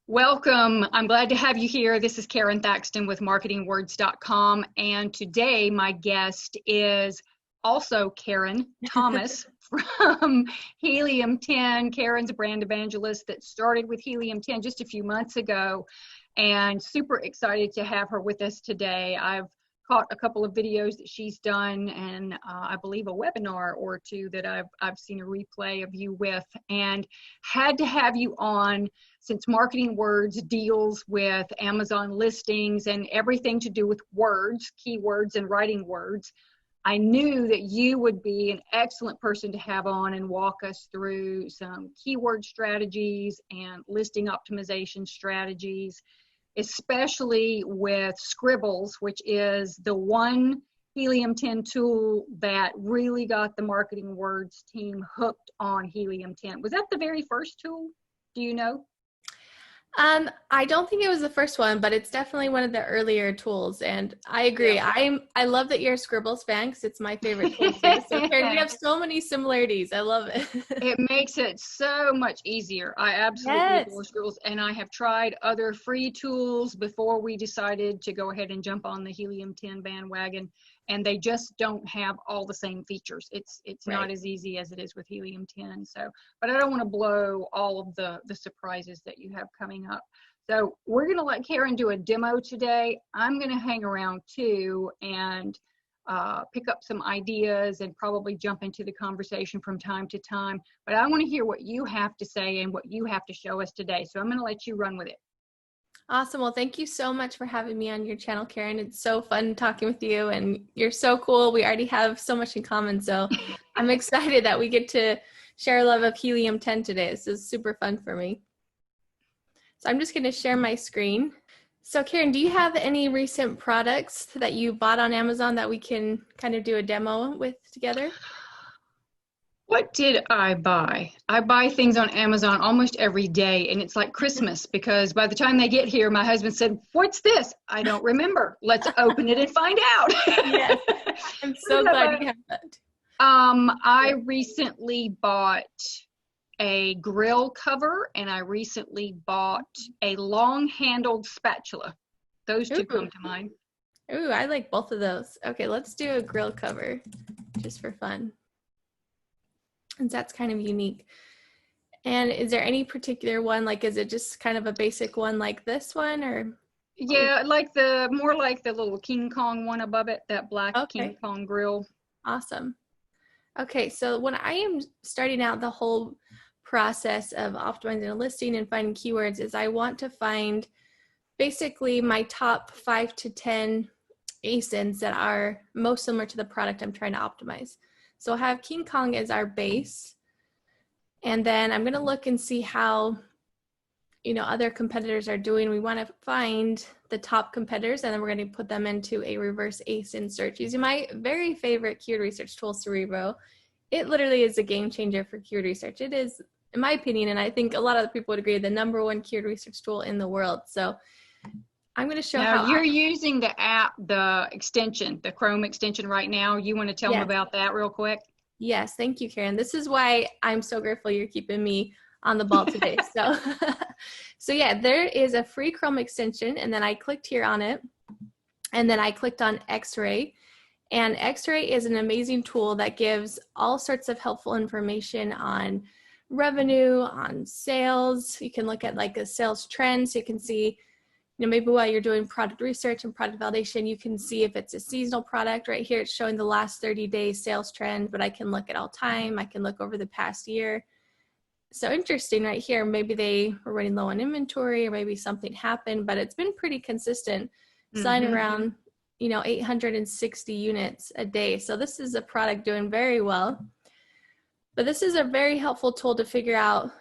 Welcome. I'm glad to have you here. This is Karon Thackston with marketingwords.com. And today my guest is also Karon Thomas from Helium 10. Karon's a brand evangelist that started with Helium 10 just a few months ago, and super excited to have her with us today. I've caught a couple of videos that she's done, and I believe a webinar or two that I've seen a replay of you with, and had to have you on since Marketing Words deals with Amazon listings and everything to do with words, keywords, and writing words. I knew that you would be an excellent person to have on and walk us through some keyword strategies and listing optimization strategies, especially with Scribbles, which is the one Helium 10 tool that really got the Marketing Words team hooked on Helium 10. Was that the very first tool? Do you know? I don't think it was the first one, but it's definitely one of the earlier tools. And I agree. Yeah. I love that you're a Scribbles fan because it's my favorite tool too. So Karen, we have so many similarities. I love it. It makes it so much easier. I absolutely adore Scribbles, and I have tried other free tools before we decided to go ahead and jump on the Helium 10 bandwagon, and they just don't have all the same features. It's Right. not as easy as it is with Helium 10. So, but I don't want to blow all of the surprises that you have coming up. So we're going to let Karon do a demo today. I'm going to hang around too and pick up some ideas and probably jump into the conversation from time to time. But I want to hear what you have to say and what you have to show us today. So I'm going to let you run with it. Awesome. Well, thank you so much for having me on your channel, Karen. It's so fun talking with you, and you're so cool. We already have so much in common. So I'm excited that we get to share a love of Helium 10 today. This is super fun for me. So I'm just going to share my screen. So Karen, do you have any recent products that you bought on Amazon that we can kind of do a demo with together? What did I buy? I buy things on Amazon almost every day, and it's like Christmas because by the time they get here, my husband said, "What's this? I don't remember. Let's open it and find out." Yes, I'm so glad you have that. I recently bought a grill cover, and I recently bought a long-handled spatula. Those two come to mind. Ooh, I like both of those. Okay, let's do a grill cover just for fun. And that's kind of unique. And is there any particular one, like, is it just kind of a basic one like this one, or? Yeah, like more like the little King Kong one above it, that black King Kong grill. Awesome. Okay, so when I am starting out the whole process of optimizing a listing and finding keywords is I want to find basically my top 5 to 10 ASINs that are most similar to the product I'm trying to optimize. So I'll have King Kong as our base, and then I'm going to look and see how other competitors are doing. We want to find the top competitors, and then we're going to put them into a reverse ASIN search using my very favorite keyword research tool, Cerebro. It literally is a game changer for keyword research. It is, in my opinion, and I think a lot of people would agree, the #1 keyword research tool in the world. So I'm going to show now how you're using the app, the extension, the Chrome extension right now. You want to tell them about that real quick? Yes, thank you, Karen. This is why I'm so grateful you're keeping me on the ball today. So yeah, there is a free Chrome extension, and then I clicked here on it, and then I clicked on X-Ray. And X-Ray is an amazing tool that gives all sorts of helpful information on revenue, on sales. You can look at like a sales trend, so you can see, maybe while you're doing product research and product validation, you can see if it's a seasonal product. Right here, it's showing the last 30 days sales trend, but I can look at all time. I can look over the past year. So interesting right here, maybe they were running low on inventory, or maybe something happened, but it's been pretty consistent, selling around 860 units a day. So this is a product doing very well. But this is a very helpful tool to figure out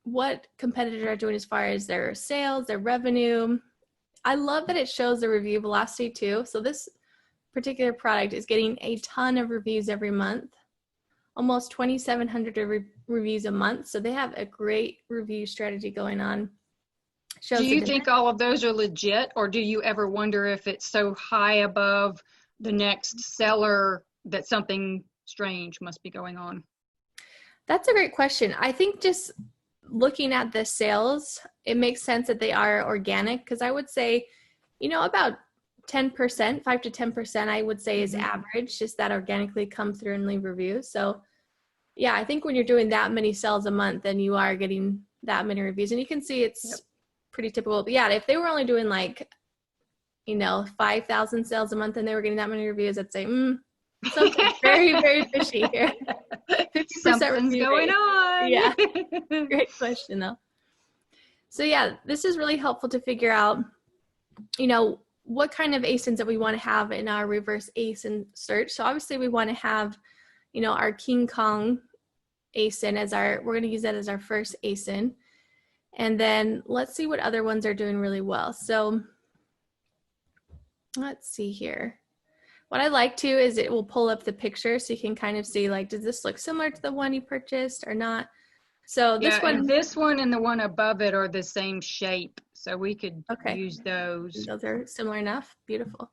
what competitors are doing as far as their sales, their revenue. I love that it shows the review velocity too. So this particular product is getting a ton of reviews every month, almost 2,700 reviews a month. So they have a great review strategy going on. Do you think all of those are legit, or do you ever wonder if it's so high above the next seller that something strange must be going on? That's a great question. I think just looking at the sales, it makes sense that they are organic, because I would say, about 10%, 5 to 10%, I would say is average, just that organically come through and leave reviews. So yeah, I think when you're doing that many sales a month, then you are getting that many reviews, and you can see it's pretty typical. But yeah, if they were only doing 5,000 sales a month and they were getting that many reviews, I'd say, something very, very fishy here. 50% Something's going on. Yeah. Great question though. So yeah, this is really helpful to figure out, what kind of ASINs that we want to have in our reverse ASIN search. So obviously we want to have, our King Kong ASIN we're going to use that as our first ASIN. And then let's see what other ones are doing really well. So let's see here. What I like to is it will pull up the picture so you can kind of see, does this look similar to the one you purchased or not? So this one and the one above it are the same shape. So we could use those. Those are similar enough. Beautiful.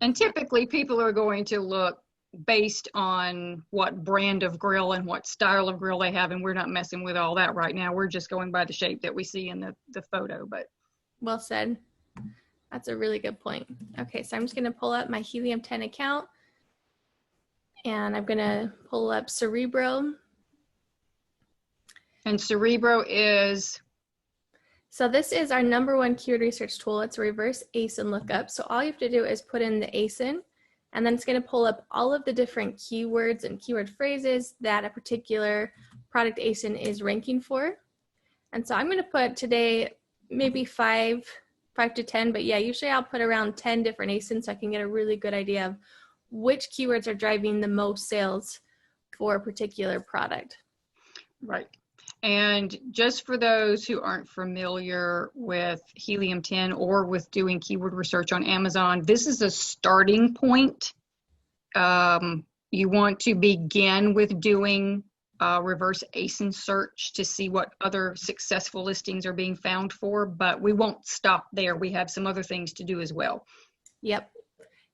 And typically people are going to look based on what brand of grill and what style of grill they have. And we're not messing with all that right now. We're just going by the shape that we see in the photo. But well said. That's a really good point. Okay, so I'm just going to pull up my Helium 10 account, and I'm going to pull up Cerebro. And Cerebro is? So this is our #1 keyword research tool. It's a reverse ASIN lookup. So all you have to do is put in the ASIN, and then it's going to pull up all of the different keywords and keyword phrases that a particular product ASIN is ranking for. And so I'm going to put today maybe 5 to 10, but yeah, usually I'll put around 10 different ASINs so I can get a really good idea of which keywords are driving the most sales for a particular product. Right. And just for those who aren't familiar with Helium 10 or with doing keyword research on Amazon, this is a starting point. You want to begin with doing reverse ASIN search to see what other successful listings are being found for, but we won't stop there. We have some other things to do as well. Yep.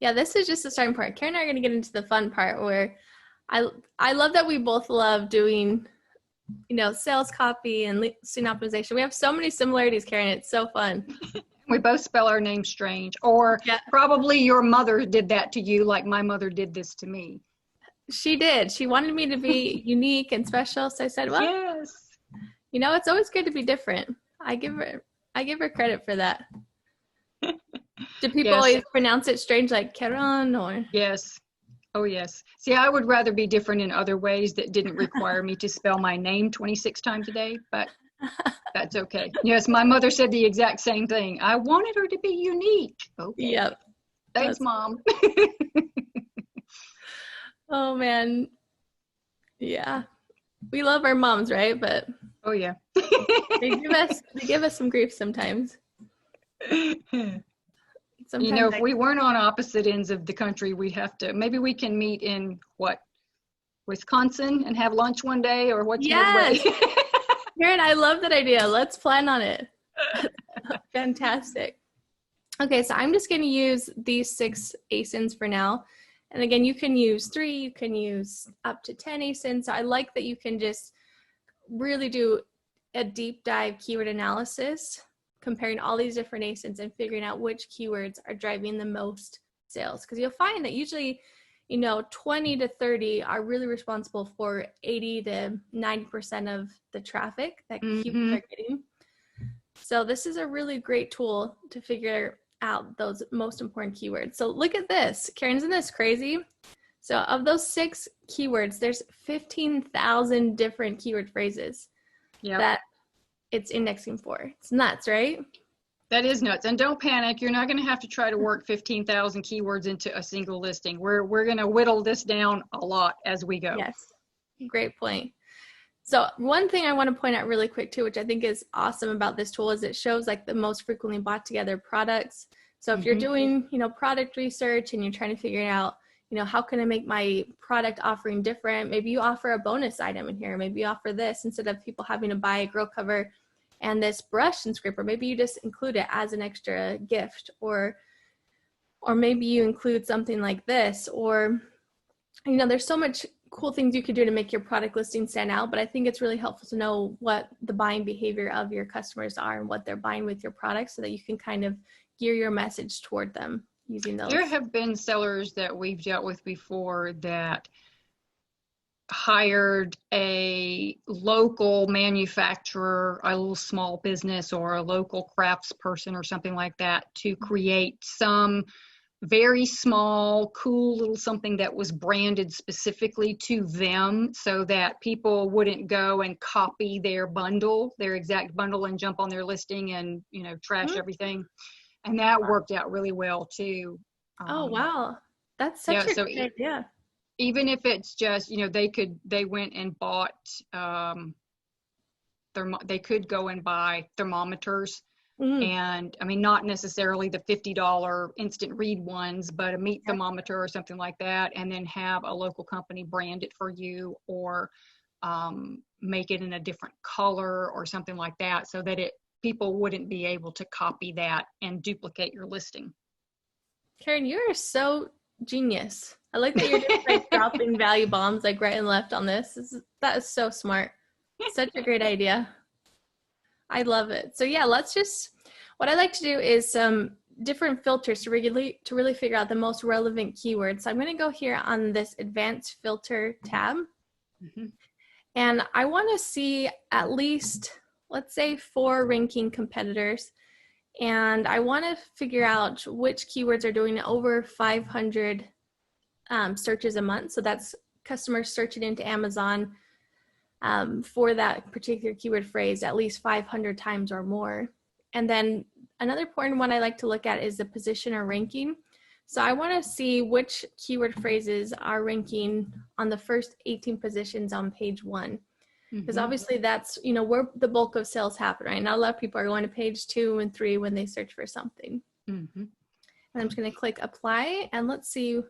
Yeah, this is just the starting part. Karon and I are going to get into the fun part where I love that we both love doing, sales copy and listing optimization. We have so many similarities, Karon. It's so fun. We both spell our name strange, or probably your mother did that to you like my mother did this to me. She did. She wanted me to be unique and special. So I said, well, yes. It's always good to be different. I give her credit for that. Do people always pronounce it strange like Karon or? Yes. Oh, yes. See, I would rather be different in other ways that didn't require me to spell my name 26 times a day, but that's okay. Yes, my mother said the exact same thing. I wanted her to be unique. Okay. Yep. Thanks, Mom. Oh man. Yeah. We love our moms, right? But oh yeah. they give us some grief sometimes. If we weren't on opposite ends of the country, we'd have to, maybe we can meet in Wisconsin and have lunch one day, or what's yes. Karon, I love that idea. Let's plan on it. Fantastic. Okay, so I'm just going to use these 6 ASINs for now. And again, you can use 3, you can use up to 10 ASINs. So I like that you can just really do a deep dive keyword analysis, comparing all these different ASINs and figuring out which keywords are driving the most sales. Because you'll find that usually, 20 to 30 are really responsible for 80 to 90% of the traffic that keywords are getting. So this is a really great tool to figure out those most important keywords. So look at this. Karon, isn't this crazy? So of those 6 keywords, there's 15,000 different keyword phrases that it's indexing for. It's nuts, right? That is nuts. And don't panic. You're not going to have to try to work 15,000 keywords into a single listing. We're going to whittle this down a lot as we go. Yes. Great point. So one thing I want to point out really quick too, which I think is awesome about this tool, is it shows the most frequently bought together products. So if you're doing, product research and you're trying to figure out, how can I make my product offering different? Maybe you offer a bonus item in here. Maybe you offer this instead of people having to buy a grill cover and this brush and scraper. Maybe you just include it as an extra gift, or maybe you include something like this, or, there's so much cool things you could do to make your product listing stand out, but I think it's really helpful to know what the buying behavior of your customers are and what they're buying with your product so that you can kind of gear your message toward them using those. There have been sellers that we've dealt with before that hired a local manufacturer, a little small business, or a local crafts person or something like that to create some very small, cool little something that was branded specifically to them so that people wouldn't go and copy their exact bundle, and jump on their listing and, trash everything. And that worked out really well too. Oh, wow. That's such a great idea. Even if it's just, they went and bought, they could go and buy thermometers. And I mean, not necessarily the $50 instant read ones, but a meat thermometer or something like that, and then have a local company brand it for you, or make it in a different color or something like that, so that people wouldn't be able to copy that and duplicate your listing. Karon, you are so genius. I like that you're just like dropping value bombs like right and left on this. That is so smart. Such a great idea. I love it. So yeah, what I like to do is some different filters to really figure out the most relevant keywords. So I'm going to go here on this advanced filter tab. And I want to see at least, let's say, 4 ranking competitors. And I want to figure out which keywords are doing over 500 searches a month. So that's customers searching into Amazon for that particular keyword phrase at least 500 times or more. And then another important one I like to look at is the position or ranking. So I want to see which keyword phrases are ranking on the first 18 positions on page 1. Because obviously that's, where the bulk of sales happen, right? Not a lot of people are going to page 2 and 3 when they search for something. And I'm just going to click apply, and let's see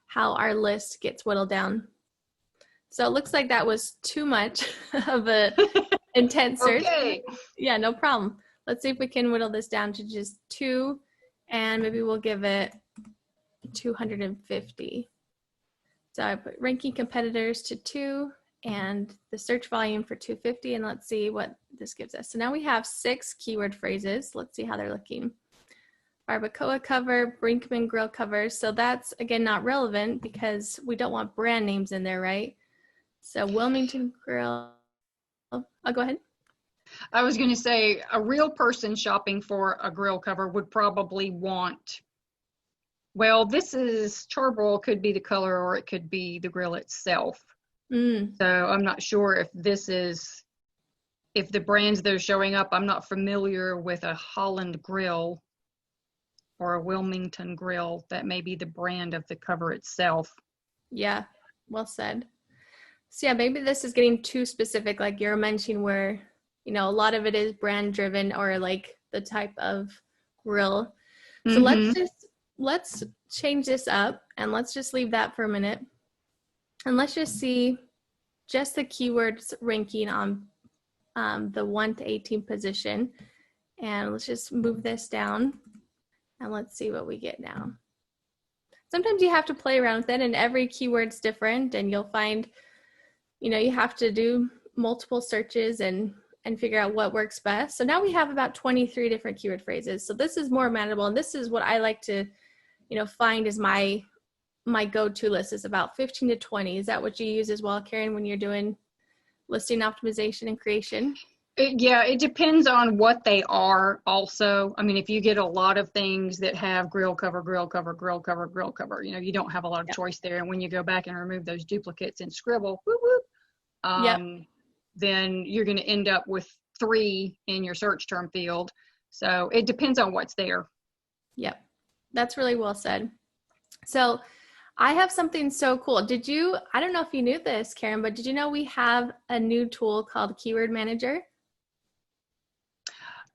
how our list gets whittled down. So it looks like that was too much of a intense search. Okay. Yeah, no problem. Let's see if we can whittle this down to just 2, and maybe we'll give it 250. So I put ranking competitors to 2 and the search volume for 250, and let's see what this gives us. So now we have 6 keyword phrases. Let's see how they're looking. Barbacoa cover, Brinkman grill covers. So that's, again, not relevant because we don't want brand names in there, right? So Wilmington grill. I'll go ahead. I was going to say a real person shopping for a grill cover would probably want, well, this is charbroil, could be the color, or it could be the grill itself. So I'm not sure if the brands that are showing up, I'm not familiar with a Holland grill or a Wilmington grill. That may be the brand of the cover itself. Yeah, well said. So yeah, maybe this is getting too specific, like you're mentioning, where, a lot of it is brand driven or like the type of grill. So let's change this up, and let's just leave that for a minute. And let's just see just the keywords ranking on the 1 to 18 position. And let's just move this down, and let's see what we get now. Sometimes you have to play around with it, and every keyword's different, and you'll find, you have to do multiple searches and figure out what works best. So now we have about 23 different keyword phrases. So this is more manageable, and this is what I like to, find is my go-to list is about 15 to 20. Is that what you use as well, Karon, when you're doing listing optimization and creation? It depends on what they are also. I mean, if you get a lot of things that have grill cover, you don't have a lot of choice there. And when you go back and remove those duplicates and scribble, then you're going to end up with 3 in your search term field. So it depends on what's there. Yep. That's really well said. So I have something so cool. I don't know if you knew this, Karon, but did you know we have a new tool called Keyword Manager?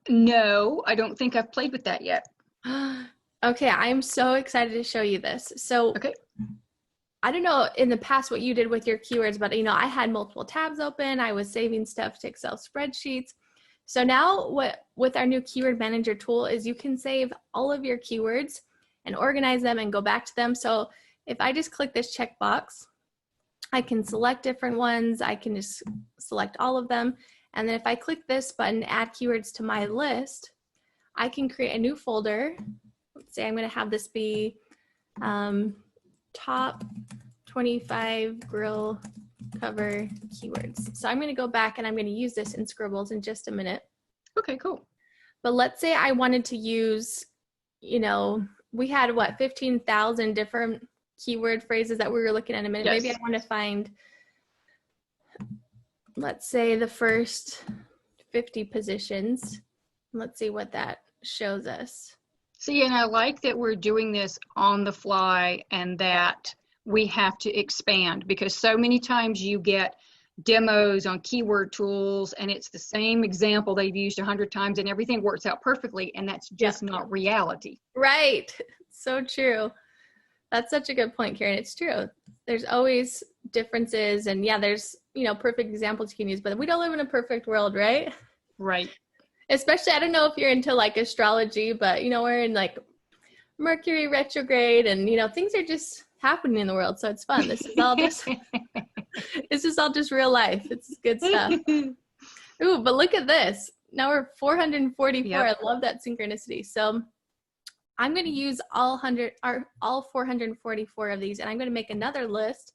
No, I don't think I've played with that yet. Okay, I'm so excited to show you this. So I don't know in the past what you did with your keywords, but I had multiple tabs open. I was saving stuff to Excel spreadsheets. So now with our new Keyword Manager tool is you can save all of your keywords and organize them and go back to them. So if I just click this checkbox, I can select different ones. I can just select all of them. And then if I click this button, add keywords to my list, I can create a new folder. Let's say I'm going to have this be top 25 grill cover keywords. So I'm going to go back and I'm going to use this in Scribbles in just a minute. Okay, cool. But let's say I wanted to use, you know, we had what, 15,000 different keyword phrases that we were looking at in a minute. Yes. Maybe I want to find, let's say, the first 50 positions. Let's see what that shows us. See, and I like that we're doing this on the fly and that we have to expand, because so many times you get demos on keyword tools and it's the same example they've used 100 times and everything works out perfectly, and that's just not reality. Right. So true. That's such a good point, Karon. It's true. There's always differences, and yeah, there's, you know, perfect examples you can use, but we don't live in a perfect world, right? Right. Especially, I don't know if you're into like astrology, but you know, we're in like Mercury retrograde and, you know, things are just happening in the world. So it's fun. This is all just, this is all just real life. It's good stuff. Ooh, but look at this. Now we're 444. Yep. I love that synchronicity. So I'm going to use all 444 of these, and I'm going to make another list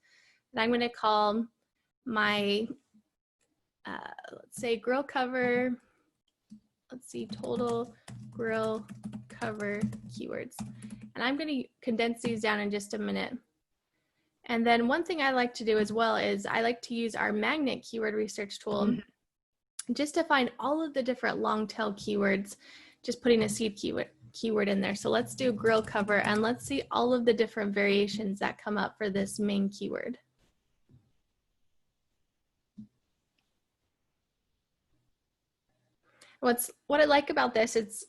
that I'm going to call my, let's say grill cover. Let's see, total grill cover keywords. And I'm going to condense these down in just a minute. And then one thing I like to do as well is I like to use our magnet keyword research tool just to find all of the different long tail keywords, just putting a seed keyword in there. So let's do grill cover and let's see all of the different variations that come up for this main keyword. What I like about this, it's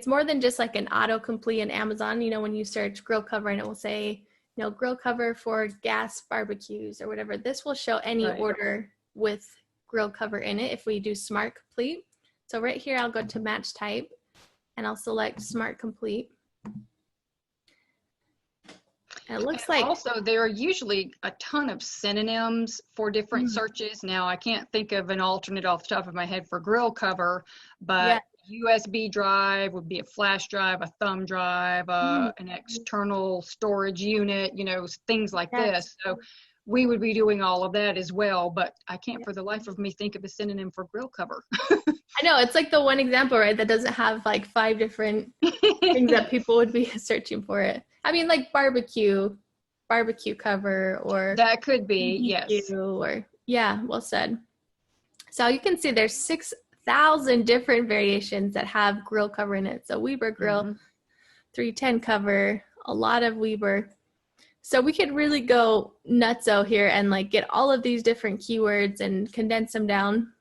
more than just like an autocomplete in Amazon. You know, when you search grill cover and it will say, you know, grill cover for gas barbecues or whatever. This will show any order with grill cover in it if we do smart complete. So right here, I'll go to match type and I'll select smart complete. And it looks like also there are usually a ton of synonyms for different searches. Now I can't think of an alternate off the top of my head for grill cover, but USB drive would be a flash drive, a thumb drive, an external storage unit, you know, things like this. So we would be doing all of that as well, but I can't for the life of me think of a synonym for grill cover. I know, it's like the one example, right, that doesn't have like 5 different things that people would be searching for it. I mean, like barbecue cover, or that could be, yes. Or well said. So you can see there's 6,000 different variations that have grill cover in it. So Weber grill, 310 cover, a lot of Weber. So we could really go nutso here and like get all of these different keywords and condense them down.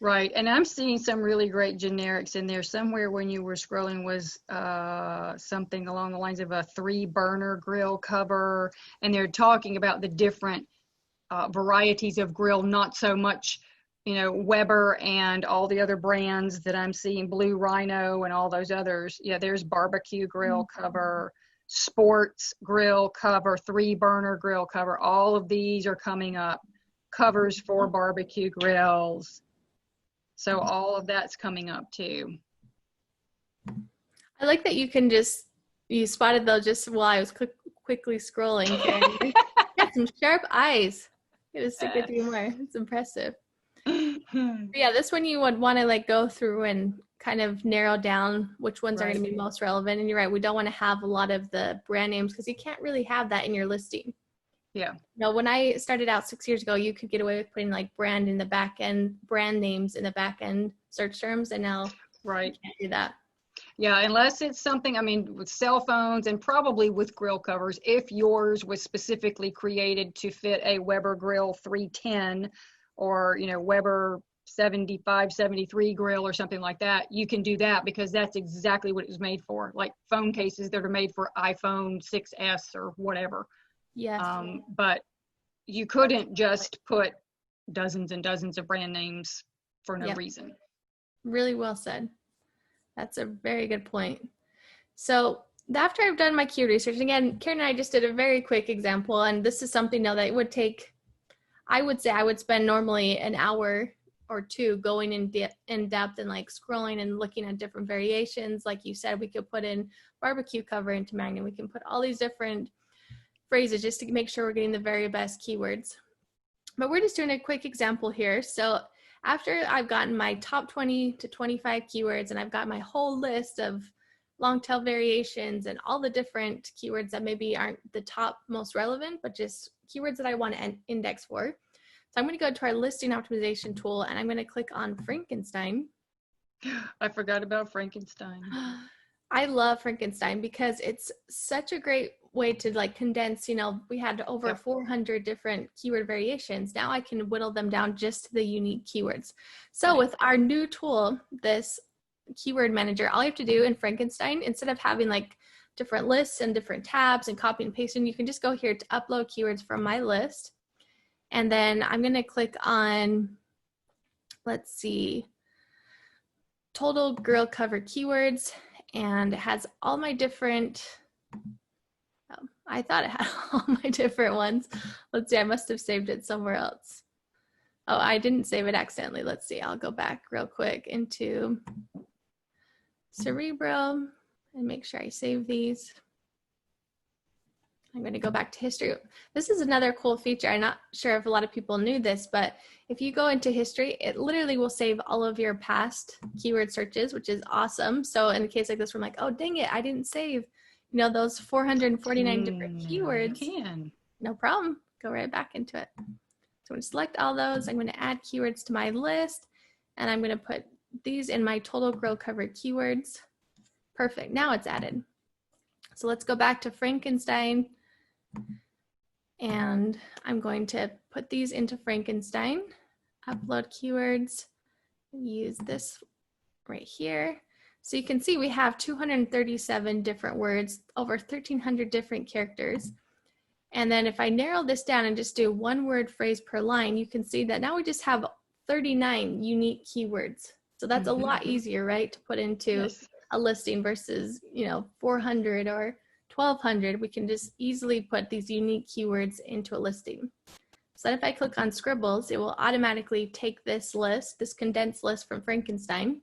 Right, and I'm seeing some really great generics in there. Somewhere when you were scrolling was something along the lines of a 3-burner grill cover, and they're talking about the different varieties of grill, not so much, you know, Weber and all the other brands that I'm seeing, Blue Rhino and all those others. Yeah, there's barbecue grill cover, sports grill cover, 3-burner grill cover. All of these are coming up. Covers for barbecue grills. So all of that's coming up too. I like that you can just, you spotted those just while I was quickly scrolling. You got some sharp eyes. You gotta stick with you more. It's impressive. Yeah, this one you would want to like go through and kind of narrow down which ones are going to be most relevant. And you're right, we don't want to have a lot of the brand names because you can't really have that in your listing. Yeah. No, when I started out 6 years ago, you could get away with putting like brand in the back end, brand names in the back end search terms, and now you can't do that. Yeah, unless it's something, I mean, with cell phones and probably with grill covers, if yours was specifically created to fit a Weber grill 310 or, you know, Weber 75, 73 grill or something like that, you can do that because that's exactly what it was made for. Like phone cases that are made for iPhone 6S or whatever. Yes. But you couldn't just put dozens and dozens of brand names for no reason. Really well said. That's a very good point. So after I've done my keyword research, again, Karen and I just did a very quick example, and this is something now that it would take, I would say I would spend normally an hour or two going in depth and like scrolling and looking at different variations. Like you said, we could put in barbecue cover into Magnum. We can put all these different phrases just to make sure we're getting the very best keywords. But we're just doing a quick example here. So after I've gotten my top 20 to 25 keywords and I've got my whole list of long tail variations and all the different keywords that maybe aren't the top most relevant, but just keywords that I want to index for. So I'm going to go to our listing optimization tool and I'm going to click on Frankenstein. I forgot about Frankenstein. I love Frankenstein because it's such a great way to like condense, you know, we had over 400 different keyword variations. Now I can whittle them down just to the unique keywords. So with our new tool, this keyword manager, all you have to do in Frankenstein, instead of having like different lists and different tabs and copy and pasting, you can just go here to upload keywords from my list. And then I'm going to click on, let's see, total girl cover keywords, and it has all my different, I thought it had all my different ones. Let's see, I must have saved it somewhere else. Oh, I didn't save it accidentally. Let's see, I'll go back real quick into Cerebro and make sure I save these. I'm going to go back to history. This is another cool feature. I'm not sure if a lot of people knew this, but if you go into history, it literally will save all of your past keyword searches, which is awesome. So in a case like this, we're like, oh, dang it, I didn't save, you know, those 449 different keywords. You can. No problem. Go right back into it. So I'm going to select all those. I'm going to add keywords to my list, and I'm going to put these in my total girl covered keywords. Perfect. Now it's added. So let's go back to Frankenstein. And I'm going to put these into Frankenstein, upload keywords, use this right here. So you can see we have 237 different words, over 1,300 different characters. And then if I narrow this down and just do one word phrase per line, you can see that now we just have 39 unique keywords. So that's a lot easier, right, to put into a listing versus, you know, 400 or 1,200. We can just easily put these unique keywords into a listing. So that if I click on Scribbles, it will automatically take this list, this condensed list from Frankenstein,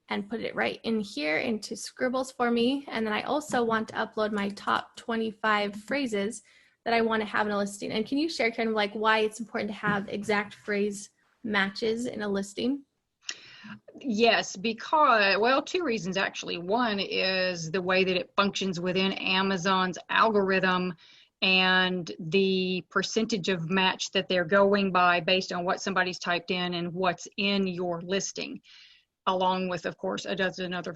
and put it right in here into Scribbles for me. And then I also want to upload my top 25 phrases that I want to have in a listing. And can you share kind of like why it's important to have exact phrase matches in a listing? Yes, because, well, two reasons actually. One is the way that it functions within Amazon's algorithm and the percentage of match that they're going by based on what somebody's typed in and what's in your listing, along with, of course, a dozen other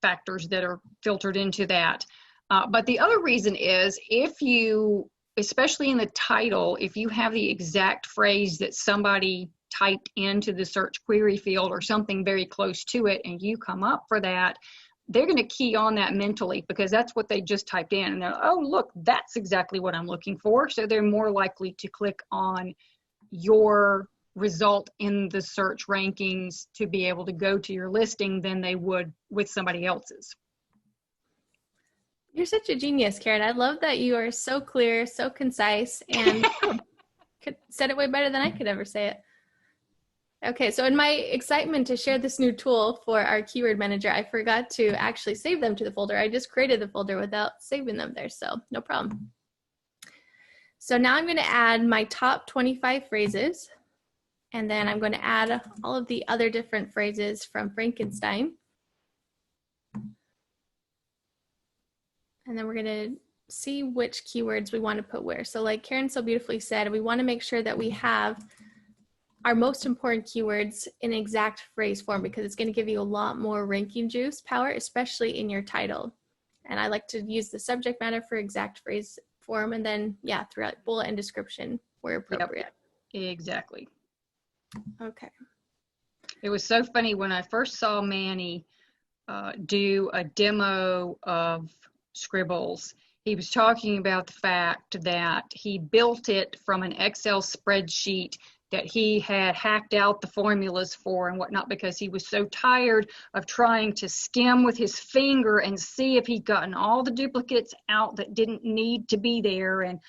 factors that are filtered into that. But the other reason is if you, especially in the title, if you have the exact phrase that somebody typed into the search query field or something very close to it and you come up for that, they're going to key on that mentally because that's what they just typed in. And they're, oh, look, that's exactly what I'm looking for. So they're more likely to click on your result in the search rankings to be able to go to your listing than they would with somebody else's. You're such a genius, Karen. I love that you are so clear, so concise, and said it way better than I could ever say it. Okay, so in my excitement to share this new tool for our keyword manager, I forgot to actually save them to the folder. I just created the folder without saving them there, so no problem. So now I'm going to add my top 25 phrases, and then I'm going to add all of the other different phrases from Frankenstein. And then we're going to see which keywords we want to put where. So like Karen so beautifully said, we want to make sure that we have our most important keywords in exact phrase form because it's going to give you a lot more ranking juice power, especially in your title. And I like to use the subject matter for exact phrase form, and then, yeah, throughout bullet and description where appropriate. Yep, exactly. Okay. It was so funny when I first saw Manny do a demo of Scribbles. He was talking about the fact that he built it from an Excel spreadsheet that he had hacked out the formulas for and whatnot, because he was so tired of trying to skim with his finger and see if he'd gotten all the duplicates out that didn't need to be there. And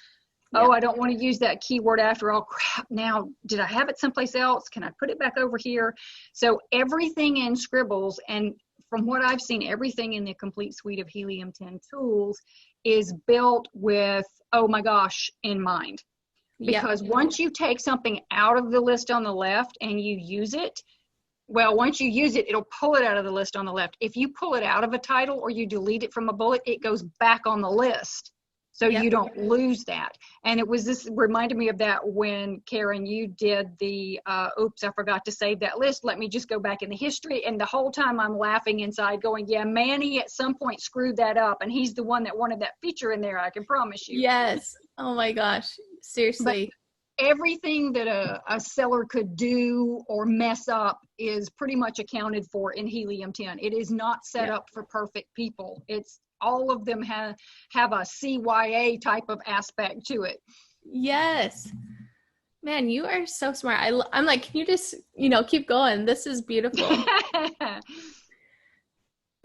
Yep. oh, I don't want to use that keyword after all. Crap, now did I have it someplace else? Can I put it back over here? So everything in Scribbles, and from what I've seen, everything in the complete suite of Helium 10 tools is built with, oh my gosh, in mind. Because once you take something out of the list on the left and you use it, well, once you use it, it'll pull it out of the list on the left. If you pull it out of a title or you delete it from a bullet, it goes back on the list. So you don't lose that. And this reminded me of that when, Karon, you did the, oops, I forgot to save that list. Let me just go back in the history. And the whole time I'm laughing inside going, yeah, Manny at some point screwed that up. And he's the one that wanted that feature in there, I can promise you. Yes. Oh my gosh. Seriously. But everything that a seller could do or mess up is pretty much accounted for in Helium 10. It is not set up for perfect people. It's all of them have a CYA type of aspect to it. Yes. Man, you are so smart. I'm like, can you just, keep going? This is beautiful.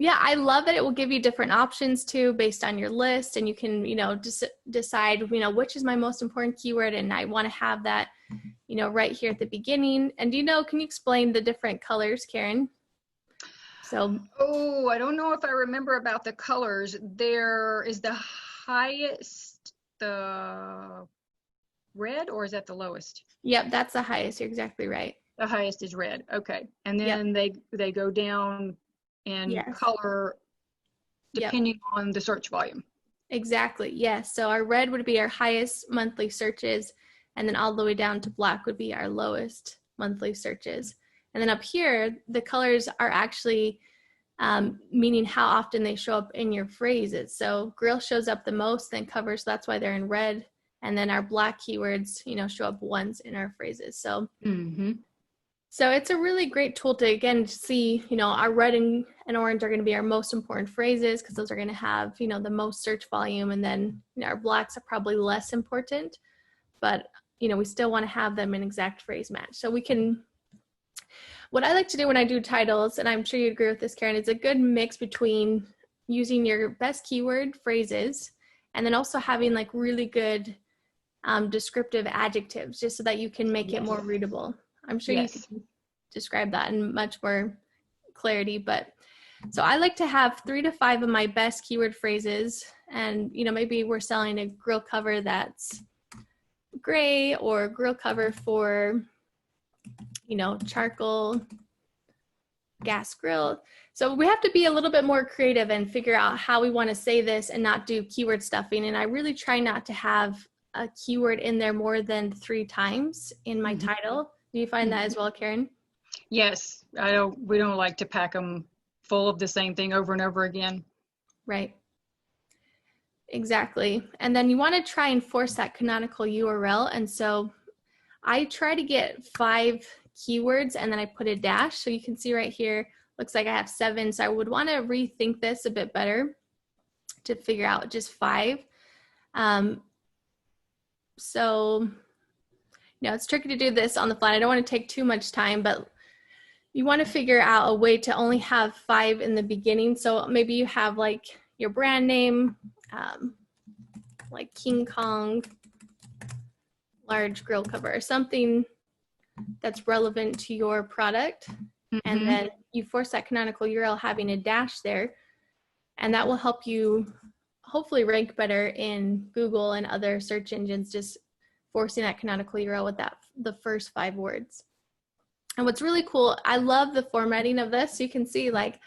Yeah, I love it. It will give you different options too, based on your list. And you can, just decide, which is my most important keyword. And I want to have that, right here at the beginning. And can you explain the different colors, Karon? Oh, I don't know if I remember about the colors. There is the highest, the red, or is that the lowest? Yep, that's the highest. You're exactly right. The highest is red. Okay. And then they go down in color depending on the search volume. Exactly. Yes. So our red would be our highest monthly searches, and then all the way down to black would be our lowest monthly searches. And then up here, the colors are actually meaning how often they show up in your phrases. So grill shows up the most, then cover, so that's why they're in red. And then our black keywords, show up once in our phrases. So, so it's a really great tool to, again, see, our red and orange are going to be our most important phrases, because those are going to have, the most search volume. And then our blacks are probably less important, but, we still want to have them in exact phrase match. So we can, what I like to do when I do titles, and I'm sure you'd agree with this, Karon, is a good mix between using your best keyword phrases and then also having like really good descriptive adjectives, just so that you can make it more readable. I'm sure you can describe that in much more clarity, but so I like to have 3 to 5 of my best keyword phrases, and maybe we're selling a grill cover that's gray, or a grill cover for charcoal gas grill. So we have to be a little bit more creative and figure out how we want to say this and not do keyword stuffing. And I really try not to have a keyword in there more than 3 times in my title. Do you find that as well, Karon? Yes. We don't like to pack them full of the same thing over and over again. Right. Exactly. And then you want to try and force that canonical URL. And so I try to get 5 keywords and then I put a dash. So you can see right here, looks like I have 7. So I would want to rethink this a bit better to figure out just 5. So, it's tricky to do this on the fly. I don't want to take too much time, but you want to figure out a way to only have 5 in the beginning. So maybe you have like your brand name, like King Kong large grill cover, or something that's relevant to your product. And then you force that canonical URL having a dash there, and that will help you hopefully rank better in Google and other search engines, just forcing that canonical URL with the first 5 words. And what's really cool, I love the formatting of this. You can see like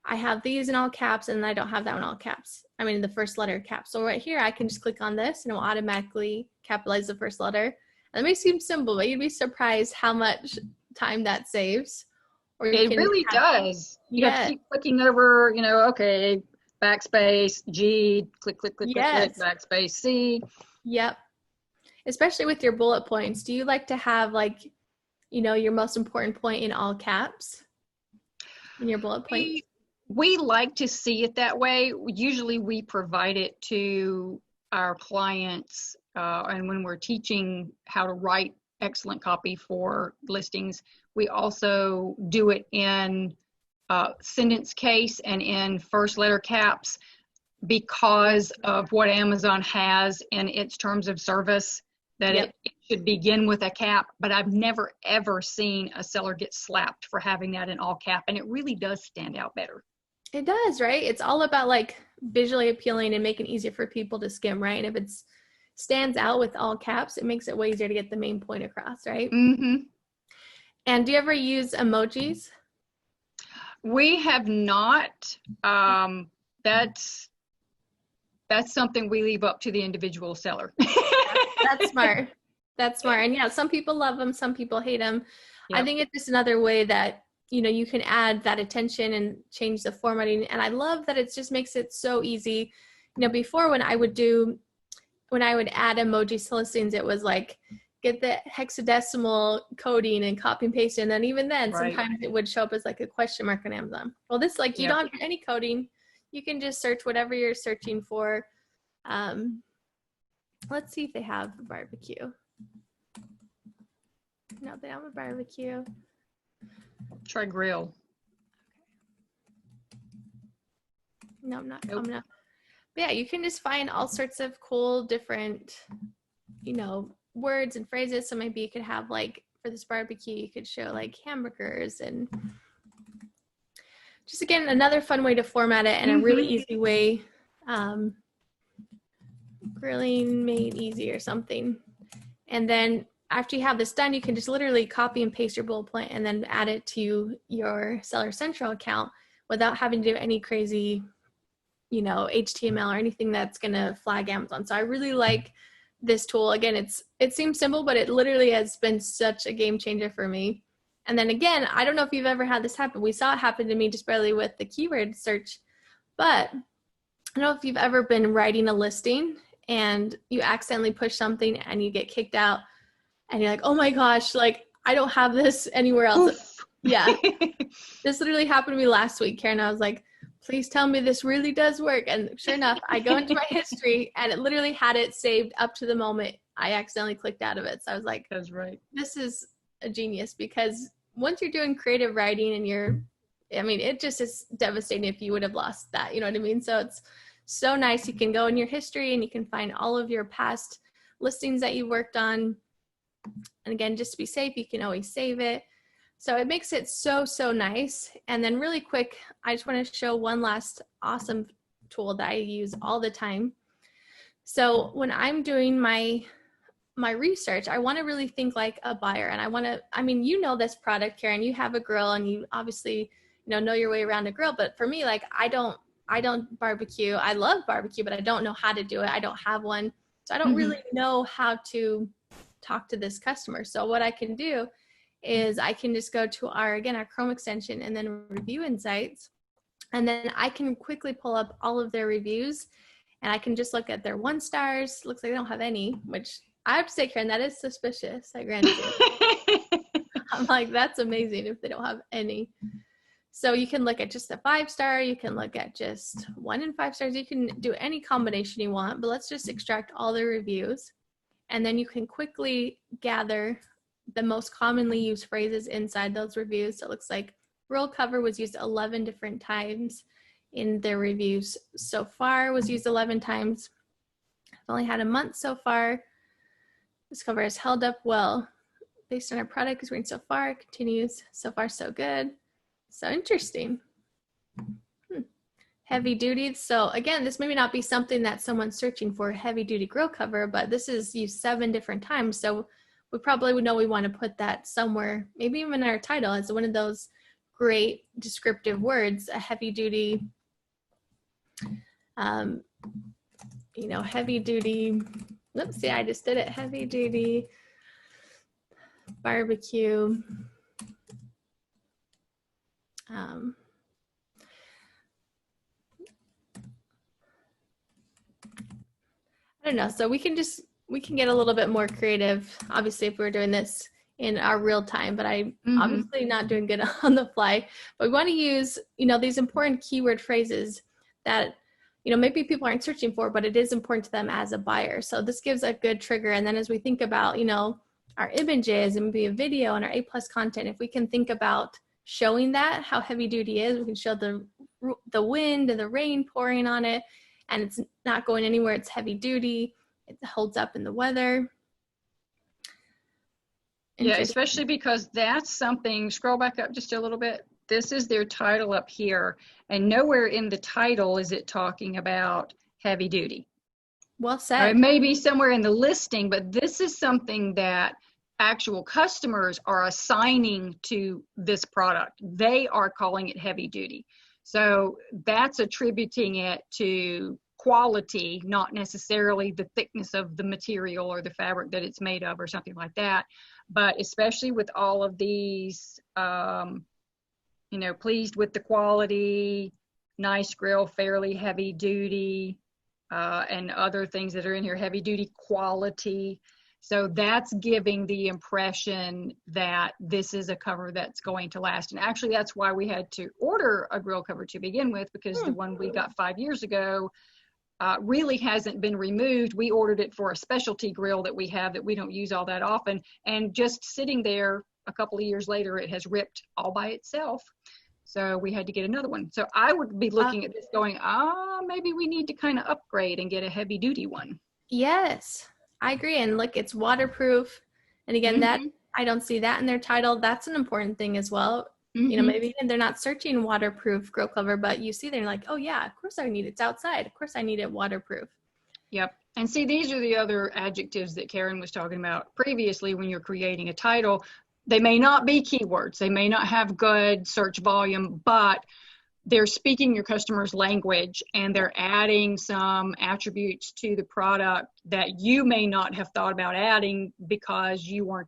I have these in all caps and I don't have that in all caps. I mean, the first letter caps. So right here, I can just click on this and it will automatically capitalize the first letter. And it may seem simple, but you'd be surprised how much time that saves. Or it really does. You have to keep clicking over, okay, backspace, G, click, click, click, click, backspace, C. Yep. Especially with your bullet points. Do you like to have like, your most important point in all caps in your bullet points? We like to see it that way. Usually we provide it to our clients, and when we're teaching how to write excellent copy for listings. We also do it in sentence case and in first letter caps because of what Amazon has in its terms of service, that Yep. it should begin with a cap, but I've never ever seen a seller get slapped for having that in all cap, and it really does stand out better. It does, right? It's all about like visually appealing and making it easier for people to skim, right? And if it stands out with all caps, it makes it way easier to get the main point across, right? Mm-hmm. And do you ever use emojis? We have not. That's something we leave up to the individual seller. That's smart. That's smart. And yeah, some people love them, some people hate them. Yep. I think it's just another way that, you know, you can add that attention and change the formatting. And I love that it just makes it so easy. You know, before when I would add emojis to listings, it was like, get the hexadecimal coding and copy and paste. And then even then, Right. sometimes it would show up as like a question mark on Amazon. Well, this, like, you Yep. don't have any coding. You can just search whatever you're searching for. Let's see if they have a barbecue. No, they don't have a barbecue. Try grill. No, I'm not Nope. coming up. But yeah, you can just find all sorts of cool different, you know, words and phrases. So maybe you could have, like, for this barbecue, you could show like hamburgers, and just, again, another fun way to format it, and a really easy way. Grilling made easy or something. And then after you have this done, you can just literally copy and paste your bullet point and then add it to your Seller Central account without having to do any crazy, you know, HTML or anything that's going to flag Amazon. So I really like this tool. Again, it seems simple, but it literally has been such a game changer for me. And then again, I don't know if you've ever had this happen. We saw it happen to me just barely with the keyword search, but I don't know if you've ever been writing a listing and you accidentally push something and you get kicked out and you're like, oh my gosh, like, I don't have this anywhere else. Oof. Yeah. This literally happened to me last week, Karen. I was like, please tell me this really does work. And sure enough, I go into my history and it literally had it saved up to the moment I accidentally clicked out of it. So I was like, That's right. this is a genius, because once you're doing creative writing and it just is devastating if you would have lost that, you know what I mean? So it's so nice. You can go in your history and you can find all of your past listings that you worked on. And again, just to be safe, you can always save it. So it makes it so, so nice. And then really quick, I just want to show one last awesome tool that I use all the time. So when I'm doing my research, I want to really think like a buyer. And you know this product, Karen, you have a grill and you obviously, know your way around a grill. But for me, like, I don't barbecue. I love barbecue, but I don't know how to do it. I don't have one. So I don't really know how to talk to this customer. So what I can do is I can just go to our Chrome extension and then review insights. And then I can quickly pull up all of their reviews and I can just look at their 1 stars. Looks like they don't have any, which I have to say, Karen, that is suspicious. I grant you. I'm like, that's amazing if they don't have any. So you can look at just a 5-star. You can look at just 1 and 5 stars. You can do any combination you want, but let's just extract all the reviews. And then you can quickly gather the most commonly used phrases inside those reviews. So it looks like roll cover was used 11 different times in their reviews so far, was used 11 times. I've only had a month so far. This cover has held up well based on our product is rated so far. Continues so far so good. So interesting. Heavy duty. So again, this may not be something that someone's searching for, heavy duty grill cover, but this is used 7 different times. So we probably would know we want to put that somewhere, maybe even in our title as one of those great descriptive words, a heavy duty, heavy duty, let's see, I just did it, heavy duty barbecue. I don't know. So we can get a little bit more creative, obviously, if we're doing this in our real time, but I'm obviously not doing good on the fly. But we want to use, these important keyword phrases that, maybe people aren't searching for, but it is important to them as a buyer. So this gives a good trigger. And then as we think about, our images and maybe a video and our A+ content, if we can think about showing that, how heavy duty is, we can show the wind and the rain pouring on it, and it's not going anywhere, it's heavy duty, it holds up in the weather. Yeah, especially because that's something, scroll back up just a little bit. This is their title up here, and nowhere in the title is it talking about heavy duty. Well said. Or it may be somewhere in the listing, but this is something that actual customers are assigning to this product. They are calling it heavy duty. So that's attributing it to quality, not necessarily the thickness of the material or the fabric that it's made of or something like that. But especially with all of these, you know, pleased with the quality, nice grill, fairly heavy duty, and other things that are in here, heavy duty quality. So that's giving the impression that this is a cover that's going to last. And actually that's why we had to order a grill cover to begin with, because the one we got 5 years ago really hasn't been removed. We ordered it for a specialty grill that we have that we don't use all that often. And just sitting there a couple of years later, it has ripped all by itself. So we had to get another one. So I would be looking at this going, maybe we need to kind of upgrade and get a heavy duty one. Yes, I agree. And look, it's waterproof. And again, that I don't see that in their title. That's an important thing as well. You know, maybe they're not searching waterproof grill cover, but you see they're like, oh yeah, of course I need it. It's outside. Of course I need it waterproof. Yep. And see, these are the other adjectives that Karon was talking about previously when you're creating a title. They may not be keywords. They may not have good search volume, but they're speaking your customer's language and they're adding some attributes to the product that you may not have thought about adding because you weren't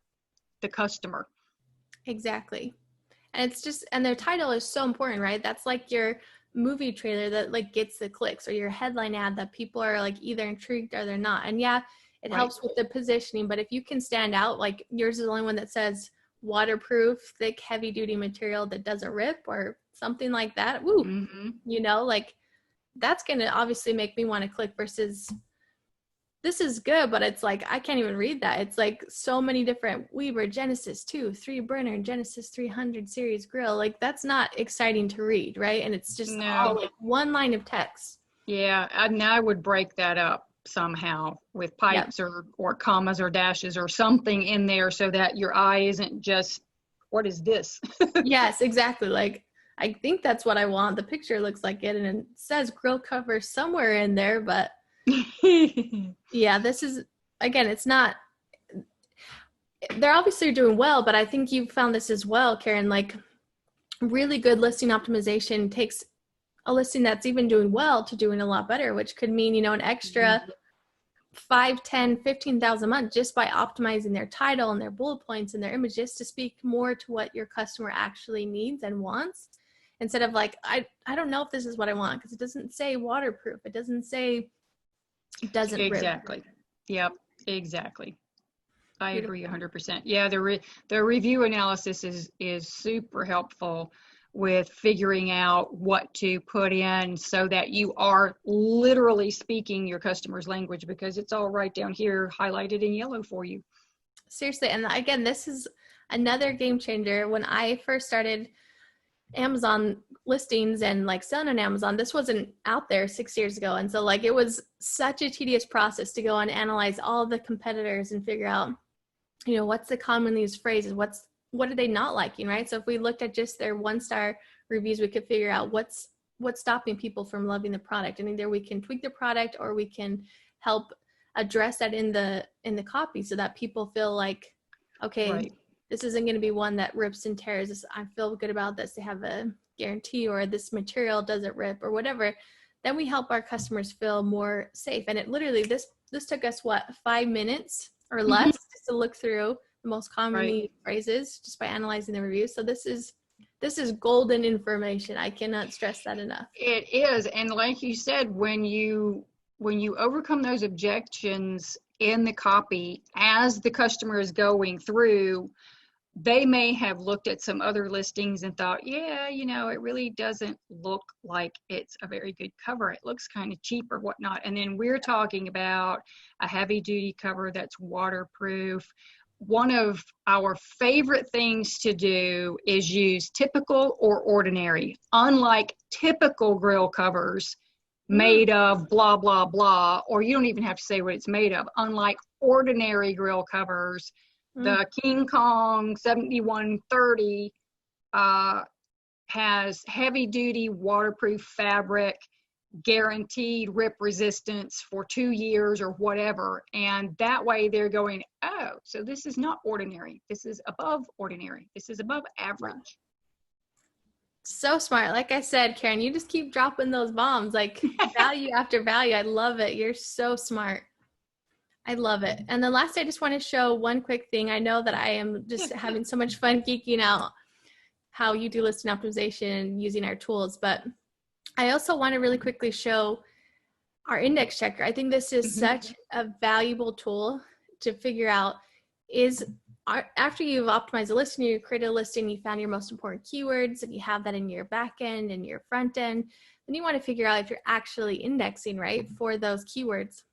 the customer. Exactly. And it's just, and their title is so important, right? That's like your movie trailer that like gets the clicks, or your headline ad that people are like either intrigued or they're not. And yeah, it helps with the positioning, but if you can stand out, like yours is the only one that says waterproof, thick, heavy duty material that doesn't rip or something like that. Woo, you know, like that's going to obviously make me want to click versus this is good, but it's like, I can't even read that. It's like so many different Weber, Genesis 2, 3 burner, Genesis 300 series grill. Like that's not exciting to read, right? And it's just all like one line of text. Yeah, and I would break that up somehow with pipes or commas or dashes or something in there so that your eye isn't just, what is this? Yes, exactly. Like, I think that's what I want. The picture looks like it, and it says grill cover somewhere in there, but yeah, this is, again, it's not, they're obviously doing well, but I think you found this as well, Karon, like really good listing optimization takes a listing that's even doing well to doing a lot better, which could mean, you know, an extra 5, 10, 15,000 a month just by optimizing their title and their bullet points and their images to speak more to what your customer actually needs and wants. Instead of like, I don't know if this is what I want because it doesn't say waterproof. It doesn't say it doesn't exactly rip. Yep, exactly. I agree 100%. Yeah, the review analysis is super helpful with figuring out what to put in so that you are literally speaking your customer's language, because it's all right down here highlighted in yellow for you. Seriously. And again, this is another game changer. When I first started Amazon listings and like selling on Amazon, this wasn't out there 6 years ago. And so like, it was such a tedious process to go and analyze all the competitors and figure out, you know, what's the commonly used phrases, what are they not liking, right? So if we looked at just their 1-star reviews, we could figure out what's stopping people from loving the product. And either we can tweak the product or we can help address that in the copy so that people feel like, okay, this isn't going to be one that rips and tears. I feel good about this. They have a guarantee, or this material doesn't rip or whatever. Then we help our customers feel more safe. And it literally, this took us 5 minutes or less just to look through the most commonly used phrases just by analyzing the reviews. So this is golden information. I cannot stress that enough. It is. And like you said, when you overcome those objections in the copy as the customer is going through, they may have looked at some other listings and thought, yeah, you know, it really doesn't look like it's a very good cover. It looks kind of cheap or whatnot. And then we're talking about a heavy duty cover that's waterproof one of our favorite things to do is use typical or ordinary. Unlike typical grill covers made of blah, blah, blah, or you don't even have to say what it's made of. Unlike ordinary grill covers, the King Kong 7130 has heavy duty waterproof fabric, guaranteed rip resistance for 2 years or whatever. And that way they're going, oh, so this is not ordinary. This is above ordinary. This is above average. So smart. Like I said, Karon, you just keep dropping those bombs, like value after value. I love it. You're so smart. I love it. And then last, I just want to show one quick thing. I know that I am just having so much fun geeking out how you do listing optimization and using our tools, but I also want to really quickly show our index checker. I think this is such a valuable tool to figure out after you've optimized a listing, you created a listing, you found your most important keywords, and you have that in your back end and your front end, then you want to figure out if you're actually indexing right for those keywords.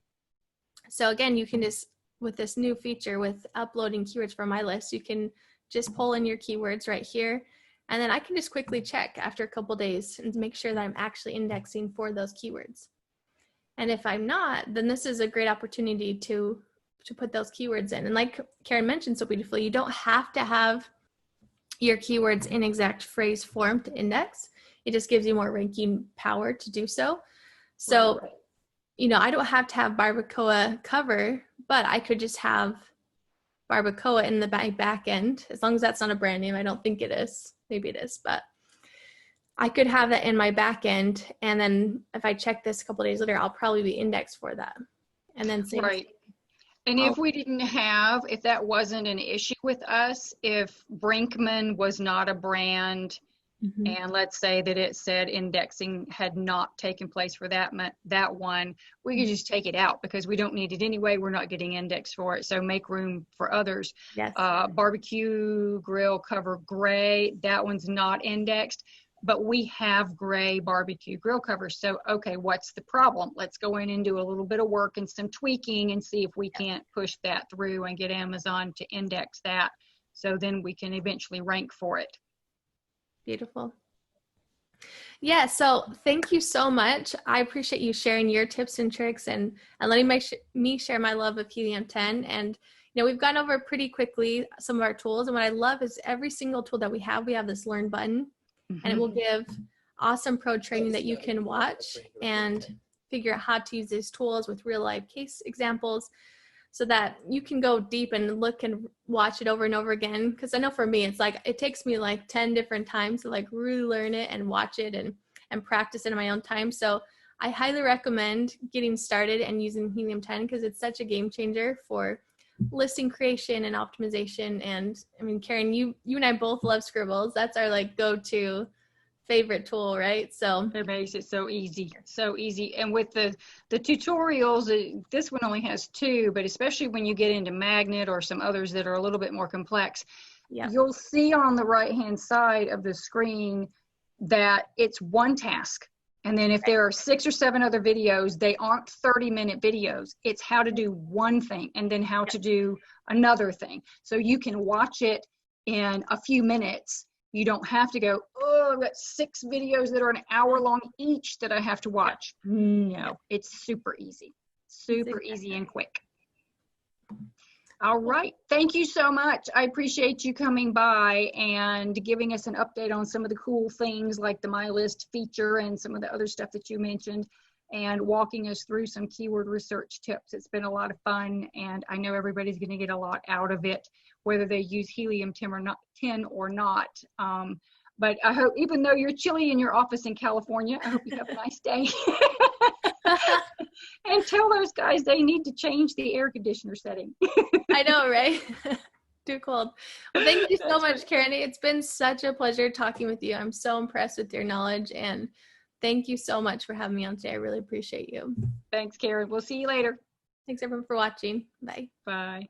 So again, you can just, with this new feature with uploading keywords from my list, you can just pull in your keywords right here. And then I can just quickly check after a couple days and make sure that I'm actually indexing for those keywords. And if I'm not, then this is a great opportunity to put those keywords in. And like Karon mentioned so beautifully, you don't have to have your keywords in exact phrase form to index. It just gives you more ranking power to do so. So, you know, I don't have to have barbacoa cover, but I could just have barbacoa in the back end, as long as that's not a brand name. I don't think it is. Maybe it is, but I could have that in my back end. And then if I check this a couple days later, I'll probably be indexed for that. And then same right. And if we didn't have, if that wasn't an issue with us, if Brinkman was not a brand, and let's say that it said indexing had not taken place for that one, we could just take it out because we don't need it anyway. We're not getting indexed for it. So make room for others. Yes. Barbecue grill cover gray, that one's not indexed, but we have gray barbecue grill covers. So, okay, what's the problem? Let's go in and do a little bit of work and some tweaking and see if we can't push that through and get Amazon to index that. So then we can eventually rank for it. Beautiful. Yeah, so thank you so much. I appreciate you sharing your tips and tricks and letting me share my love of Helium 10. And, you know, we've gone over pretty quickly some of our tools. And what I love is every single tool that we have this learn button, and it will give awesome pro training that you can watch and figure out how to use these tools with real life case examples, so that you can go deep and look and watch it over and over again. Because I know for me, it's like, it takes me like 10 different times to like really learn it and watch it and practice it in my own time. So I highly recommend getting started and using Helium 10 because it's such a game changer for listing creation and optimization. And I mean, Karon, you and I both love scribbles. That's our like go-to favorite tool, right? So it makes it so easy, so easy. And with the tutorials, this one only has 2, but especially when you get into Magnet or some others that are a little bit more complex, you'll see on the right hand side of the screen that it's one task. And then if there are 6 or 7 other videos, they aren't 30-minute videos. It's how to do one thing and then how to do another thing. So you can watch it in a few minutes. You don't have to go, oh, I've got 6 videos that are an hour long each that I have to watch. No, it's super easy. Super easy and quick. All right. Thank you so much. I appreciate you coming by and giving us an update on some of the cool things like the My List feature and some of the other stuff that you mentioned, and walking us through some keyword research tips. It's been a lot of fun, and I know everybody's going to get a lot out of it, whether they use Helium 10 or not. But I hope, even though you're chilly in your office in California, I hope you have a nice day. And tell those guys they need to change the air conditioner setting. I know, right? Too cold. Well, thank you so much, Karon. It's been such a pleasure talking with you. I'm so impressed with your knowledge, and thank you so much for having me on today. I really appreciate you. Thanks, Karon. We'll see you later. Thanks, everyone, for watching. Bye. Bye.